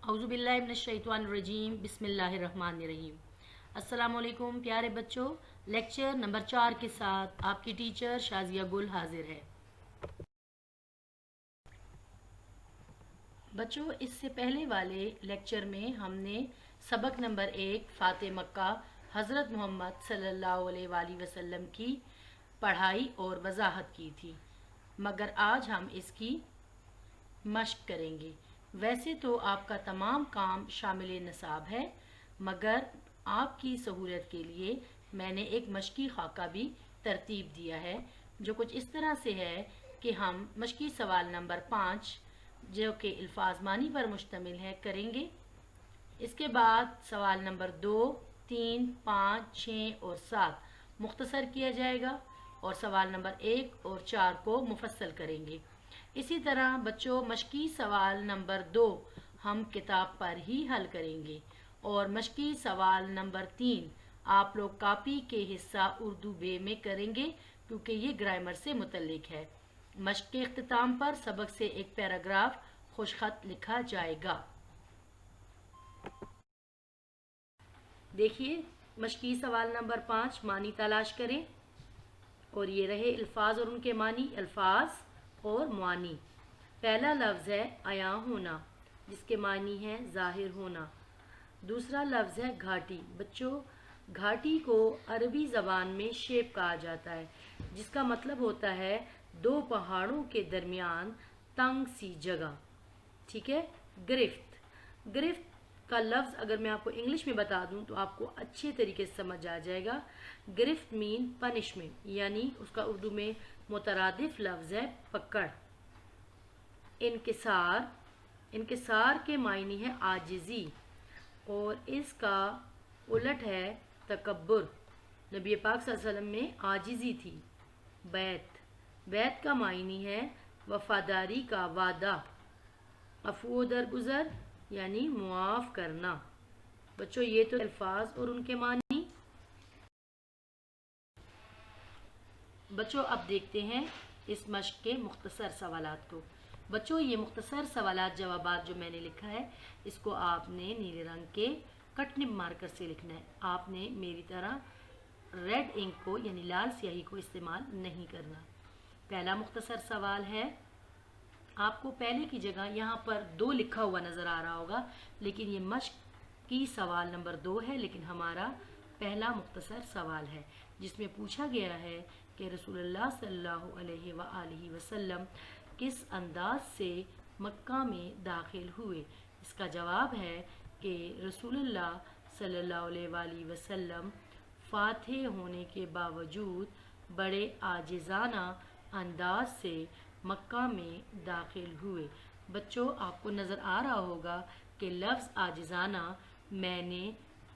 औज़ुबिल्लाहि मिनश्शैतानिर्रजीम बिस्मिल्लाहिर्रहमानिर्रहीम। अस्सलाम वालेकुम प्यारे बच्चों, लेक्चर नंबर 4 के साथ आपकी टीचर शाजिया गुल हाजिर है। बच्चों, इससे पहले वाले लेक्चर में हमने सबक नंबर 1 फ़ाते मक्का हज़रत मोहम्मद सल्लल्लाहु अलैहि वसल्लम की पढ़ाई और वजाहत की थी, मगर आज हम इसकी मश्क करेंगे। वैसे तो आपका तमाम काम शामिल नसाब है, मगर आपकी सहूलियत के लिए मैंने एक मश्की खाका भी तरतीब दिया है, जो कुछ इस तरह से है कि हम मश्की सवाल नंबर 5 जो कि अल्फाज मानी पर मुश्तमिल है करेंगे। इसके बाद सवाल नंबर 2, 3, 5, 6 और 7 मुख्तसर किया जाएगा और सवाल नंबर 1 और 4 को मुफस्सल करेंगे। इसी तरह बच्चों, मश्की सवाल नंबर 2 हम किताब पर ही हल करेंगे और मश्की सवाल नंबर 3 आप लोग कॉपी के हिस्सा उर्दू बे में करेंगे, क्योंकि ये ग्रामर से मुतल्लिक है। मश्क के इख्तिताम पर सबक से एक पैराग्राफ खुशखत लिखा जाएगा। देखिए, मश्की सवाल नंबर 5 मानी तलाश करें, और ये रहे अल्फाज और उनके मानी। अल्फाज और मानी। पहला लफ्ज़ है आया होना, जिसके मानी है ज़ाहिर होना। दूसरा लफ्ज़ है घाटी। बच्चों, घाटी को अरबी ज़बान में शेप कहा जाता है, जिसका मतलब होता है दो पहाड़ों के दरमियान तंग सी जगह। ठीक है। गिरफ्त। गिरफ्त का लफ्ज़ अगर मैं आपको इंग्लिश में बता दूं तो आपको अच्छे तरीके से समझ आ जाएगा। गिरफ्त मीन पनिशमेंट, यानी उसका उर्दू में मुतरादिफ लफ्ज़ है पकड़। इनकिसार। इनकिसार के मायने है आजिज़ी, और इसका उलट है तकब्बुर। नबी पाक सल्लल्लाहु अलैहि वसल्लम में आजिज़ी थी। बैत। बैत का मायने है वफादारी का वादा। अफू दरगुजर यानी मुआफ़ करना। बच्चों, ये तो अल्फाज और उनके मानी। बच्चों, अब देखते हैं इस मश्क के मुख्तसर सवालात को। बच्चों, ये मुख्तसर सवालात जवाबात जो मैंने लिखा है, इसको आपने नीले रंग के कटनिब मार्कर से लिखना है। आपने मेरी तरह रेड इंक को यानी लाल स्याही को इस्तेमाल नहीं करना। पहला मुख्तसर सवाल है, आपको पहले की जगह यहाँ पर 2 लिखा हुआ नज़र आ रहा होगा, लेकिन ये मश्क की सवाल नंबर 2 है, लेकिन हमारा पहला मुख्तसर सवाल है, जिसमें पूछा गया है कि रसूलुल्लाह सल्लल्लाहु अलैहि वसल्लम किस अंदाज से मक्का में दाखिल हुए। इसका जवाब है कि रसूलुल्लाह सल्लल्लाहु अलैहि वसल्लम फातह होने के बावजूद बड़े आजिज़ाना अंदाज से मक्का में दाखिल हुए। बच्चों, आपको नज़र आ रहा होगा कि लफ्ज़ आजिज़ाना मैंने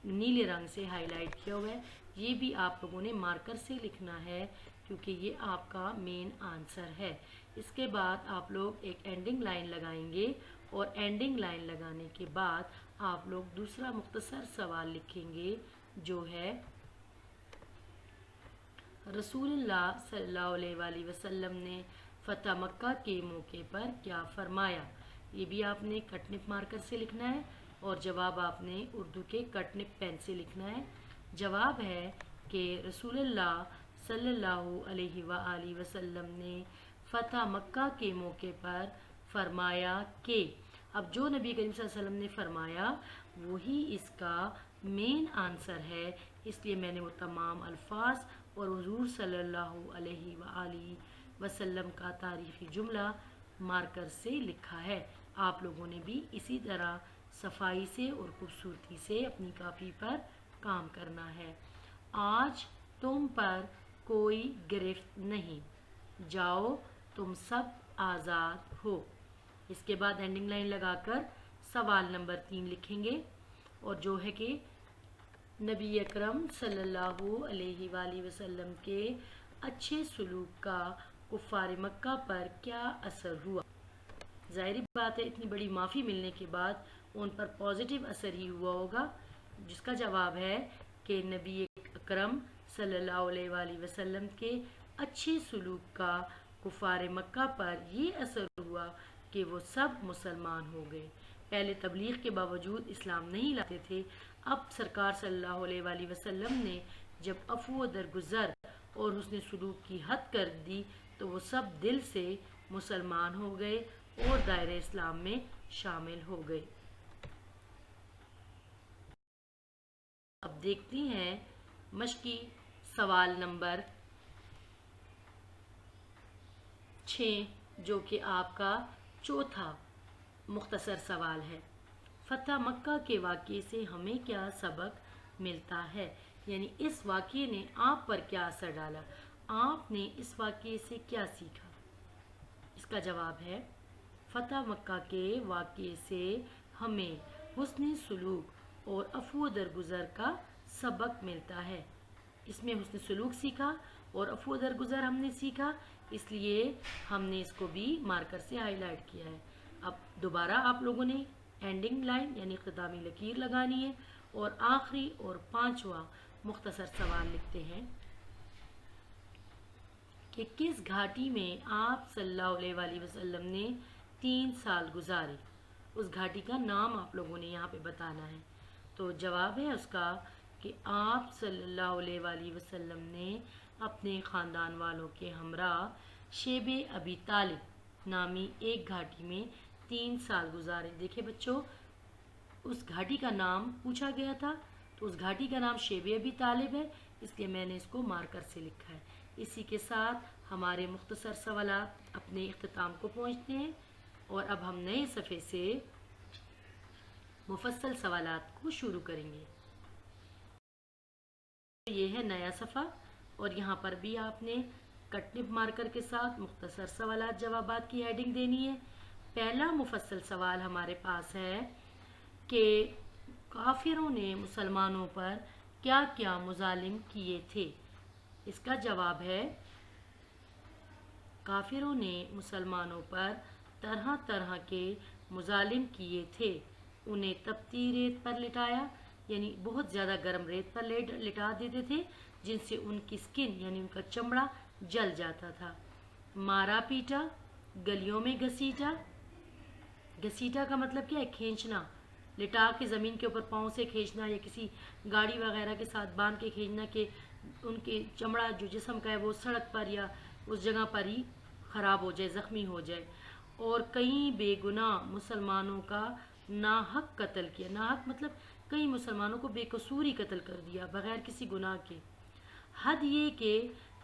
नीले रंग से हाईलाइट किया हुआ है। ये भी आप लोगों ने मार्कर से लिखना है, क्योंकि ये आपका मेन आंसर है। इसके बाद आप लोग एक एंडिंग लाइन लगाएंगे, और एंडिंग लाइन लगाने के बाद आप लोग दूसरा मुख्तसर सवाल लिखेंगे, जो है रसूलुल्लाह सल्लल्लाहु अलैहि वसल्लम ने फ़तह मक्का के मौके पर क्या फरमाया। ये भी आपने कटनिप मार्कर से लिखना है, और जवाब आपने उर्दू के कटनिप पेन से लिखना है। जवाब है कि रसूलुल्लाह सल्लल्लाहु अलैहि वसल्लम ने फ़तह मक्का के मौके पर फरमाया कि। अब जो नबी करीम सल्लल्लाहु अलैहि वसल्लम ने फरमाया वही इसका मेन आंसर है, इसलिए मैंने वो तमाम अल्फाज और हुज़ूर सल्लल्लाहु अलैहि वसल्लम का तारीख़ी जुमला मार्कर से लिखा है। आप लोगों ने भी इसी तरह सफाई से और खूबसूरती से अपनी कापी पर काम करना है। आज तुम पर कोई गिरफ्त नहीं, जाओ तुम सब आज़ाद हो। इसके बाद एंडिंग लाइन लगाकर सवाल नंबर 3 लिखेंगे, और जो है कि नबी अकरम सल्लल्लाहु अलैहि वसल्लम के अच्छे सलूक का कुफ़ार मक्का पर क्या असर हुआ। ज़ाहिर बात है, इतनी बड़ी माफ़ी मिलने के बाद उन पर पॉजिटिव असर ही हुआ होगा, जिसका जवाब है कि नबी अकरम सल्लल्लाहु अलैहि वसल्लम के अच्छे सलूक का कुफ़ार मक्का पर ये असर हुआ کہ وہ سب مسلمان ہو گئے۔ پہلے تبلیغ کے باوجود اسلام نہیں لاتے تھے، اب سرکار صلی اللہ علیہ وآلہ وسلم نے جب عفو و درگزر اور حسن سلوک کی حد کر دی تو وہ سب دل سے مسلمان ہو گئے اور دائرہ اسلام میں شامل ہو گئے۔ اب دیکھتی ہیں مشقی سوال نمبر 6 جو کہ آپ کا چوتھا مختصر سوال ہے۔ فتح مکہ کے واقعے سے ہمیں کیا سبق ملتا ہے؟ یعنی اس واقعے نے آپ پر کیا اثر ڈالا، آپ نے اس واقعے سے کیا سیکھا؟ اس کا جواب ہے فتح مکہ کے واقعے سے ہمیں حسن سلوک اور عفو و درگزر کا سبق ملتا ہے۔ اس میں حسن سلوک سیکھا اور عفو و درگزر ہم نے سیکھا، اس لیے ہم نے اس کو بھی مارکر سے ہائی لائٹ کیا ہے۔ اب دوبارہ آپ لوگوں نے اینڈنگ لائن یعنی اختتامی لکیر لگانی ہے اور آخری اور 5واں مختصر سوال لکھتے ہیں کہ کس گھاٹی میں آپ صلی اللہ علیہ وآلہ وسلم نے 3 سال گزارے؟ اس گھاٹی کا نام آپ لوگوں نے یہاں پہ بتانا ہے۔ تو جواب ہے اس کا کہ آپ صلی اللہ علیہ وآلہ وسلم نے اپنے خاندان والوں کے ہمراہ شیب ابی طالب نامی ایک گھاٹی میں 3 سال گزارے۔ دیکھیں بچوں، اس گھاٹی کا نام پوچھا گیا تھا تو اس گھاٹی کا نام شیب ابی طالب ہے، اس لیے میں نے اس کو مارکر سے لکھا ہے۔ اسی کے ساتھ ہمارے مختصر سوالات اپنے اختتام کو پہنچتے ہیں اور اب ہم نئے صفحے سے مفصل سوالات کو شروع کریں گے۔ یہ ہے نیا صفحہ اور یہاں پر بھی آپ نے کٹ نب مارکر کے ساتھ مختصر سوالات جوابات کی ہیڈنگ دینی ہے۔ پہلا مفصل سوال ہمارے پاس ہے کہ کافروں نے مسلمانوں پر کیا کیا مظالم کیے تھے؟ اس کا جواب ہے کافروں نے مسلمانوں پر طرح طرح کے مظالم کیے تھے۔ انہیں تپتی ریت پر لٹایا، یعنی بہت زیادہ گرم ریت پر لٹا دیتے تھے جن سے ان کی سکن یعنی ان کا چمڑا جل جاتا تھا۔ مارا پیٹا، گلیوں میں گھسیٹا۔ گھسیٹا کا مطلب کیا ہے؟ کھینچنا، لٹا کے زمین کے اوپر پاؤں سے کھینچنا یا کسی گاڑی وغیرہ کے ساتھ باندھ کے کھینچنا کہ ان کے چمڑا جو جسم کا ہے وہ سڑک پر یا اس جگہ پر ہی خراب ہو جائے، زخمی ہو جائے۔ اور کئی بے گناہ مسلمانوں کا ناحق قتل کیا۔ ناحق مطلب کئی مسلمانوں کو بے قصور ہی قتل کر دیا بغیر کسی گناہ کے۔ حد یہ کہ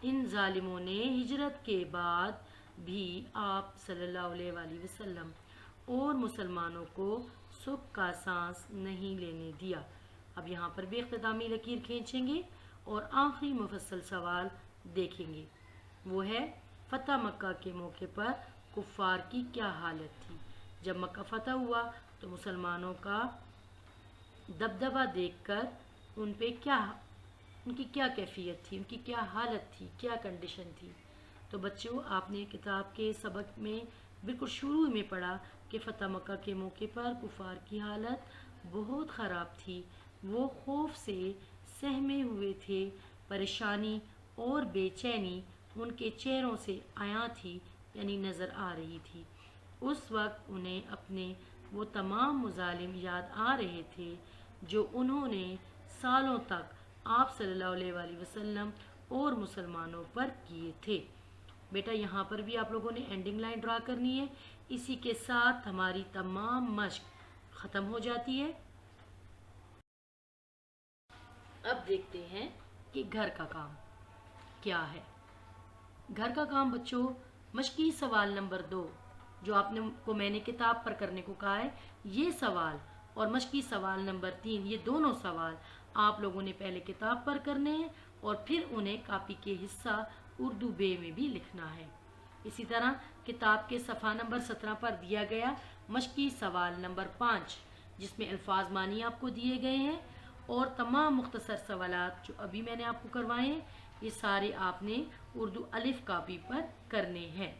ان ظالموں نے ہجرت کے بعد بھی آپ صلی اللہ علیہ وآلہ وسلم اور مسلمانوں کو سکھ کا سانس نہیں لینے دیا۔ اب یہاں پر بھی اختتامی لکیر کھینچیں گے اور آخری مفصل سوال دیکھیں گے، وہ ہے فتح مکہ کے موقع پر کفار کی کیا حالت تھی؟ جب مکہ فتح ہوا تو مسلمانوں کا دبدبہ دیکھ کر ان کی کیا کیفیت تھی، ان کی کیا حالت تھی، کیا کنڈیشن تھی؟ تو بچوں، آپ نے کتاب کے سبق میں بالکل شروع میں پڑھا کہ فتح مکہ کے موقع پر کفار کی حالت بہت خراب تھی۔ وہ خوف سے سہمے ہوئے تھے، پریشانی اور بے چینی ان کے چہروں سے عیاں تھی یعنی نظر آ رہی تھی۔ اس وقت انہیں اپنے وہ تمام مظالم یاد آ رہے تھے جو انہوں نے سالوں تک آپ صلی اللہ علیہ وآلہ وسلم اور مسلمانوں پر کیے تھے۔ بیٹا یہاں پر بھی آپ لوگوں نے اینڈنگ لائن ڈرا کرنی ہے۔ اسی کے ساتھ ہماری تمام مشق ختم ہو جاتی ہے۔ اب دیکھتے ہیں کہ گھر کا کام کیا ہے۔ گھر کا کام بچوں، مشقی سوال نمبر 2 جو آپ نے کو میں نے کتاب پر کرنے کو کہا ہے، یہ سوال اور مشقی سوال نمبر 3 یہ دونوں سوال آپ لوگوں نے پہلے کتاب پر کرنے ہیں اور پھر انہیں کاپی کے حصہ اردو بے میں بھی لکھنا ہے۔ اسی طرح کتاب کے صفحہ نمبر 17 پر دیا گیا مشقی سوال نمبر 5 جس میں الفاظ معنی آپ کو دیے گئے ہیں اور تمام مختصر سوالات جو ابھی میں نے آپ کو کروائے ہیں یہ سارے آپ نے اردو الف کاپی پر کرنے ہیں۔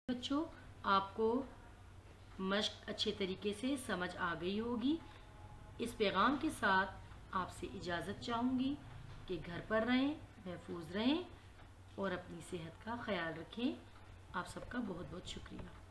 بچوں، آپ کو مشق اچھے طریقے سے سمجھ آ گئی ہوگی۔ اس پیغام کے ساتھ آپ سے اجازت چاہوں گی کہ گھر پر رہیں، محفوظ رہیں اور اپنی صحت کا خیال رکھیں۔ آپ سب کا بہت بہت شکریہ.